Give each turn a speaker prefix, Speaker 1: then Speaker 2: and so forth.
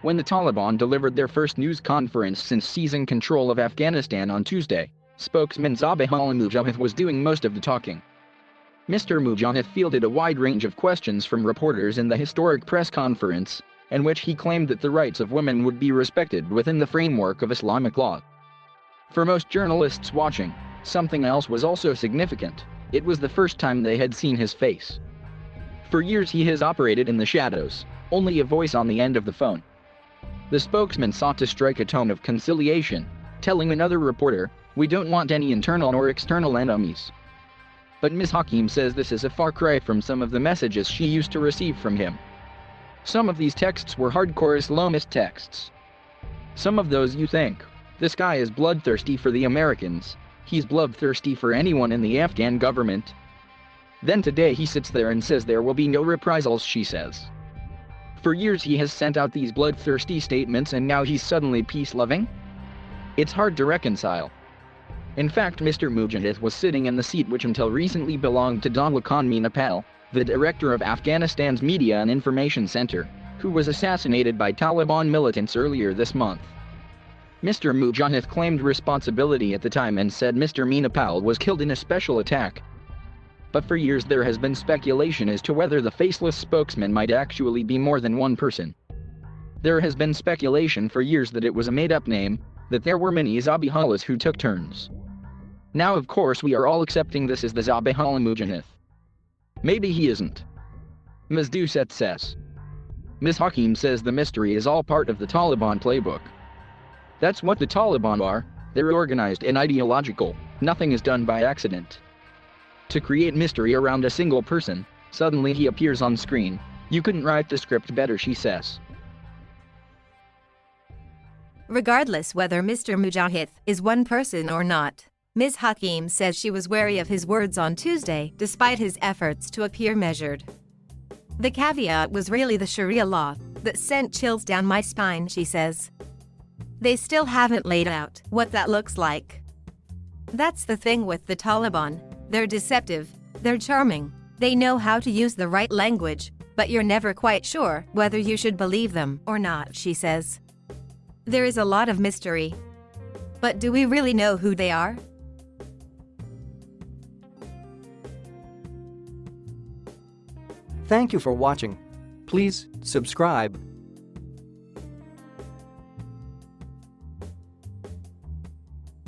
Speaker 1: when the Taliban delivered their first news conference since seizing control of Afghanistan on Tuesday. Spokesman Zabihullah Mujahid was doing most of the talking. Mr. Mujahid fielded a wide range of questions from reporters in the historic press conference, in which he claimed that the rights of women would be respected within the framework of Islamic law. For most journalists watching, something else was also significant. It was the first time they had seen his face. For years he has operated in the shadows, only a voice on the end of the phone. The spokesman sought to strike a tone of conciliation, telling another reporter, "We don't want any internal or external enemies." But Ms. Hakim says this is a far cry from some of the messages she used to receive from him. Some of these texts were hardcore Islamist texts. Some of those you think, this guy is bloodthirsty for the Americans, he's bloodthirsty for anyone in the Afghan government. Then today he sits there and says there will be no reprisals, she says. For years he has sent out these bloodthirsty statements and now he's suddenly peace-loving? It's hard to reconcile. In fact, Mr. Mujahid was sitting in the seat which until recently belonged to talking.Mr, the director of Afghanistan's Media and Information Center, who was assassinated by Taliban militants earlier this month. Mr. Mujahid claimed responsibility at the time and said Mr. Minapal was killed in a special attack. But for years there has been speculation as to whether the faceless spokesman might actually be more than one person. There has been speculation for years that it was a made-up name, that there were many Zabihullahs who took turns. Now of course we are all accepting this as the Zabihullah Mujahid. Maybe he isn't. Ms. Doucette says. Ms. Hakim says the mystery is all part of the Taliban playbook. That's what the Taliban are, they're organized and ideological, nothing is done by accident. To create mystery around a single person, suddenly he appears on screen. You couldn't write the script better, she says.
Speaker 2: Regardless whether Mr. Mujahid is one person or not, Ms. Hakim says she was wary of his words on Tuesday despite his efforts to appear measured. The caveat was really the Sharia law that sent chills down my spine, she says. They still haven't laid out what that looks like. That's the thing with the Taliban. They're deceptive, they're charming, they know how to use the right language, but you're never quite sure whether you should believe them or not, she says. There is a lot of mystery. But do we really know who they are?
Speaker 3: Thank you for watching. Please subscribe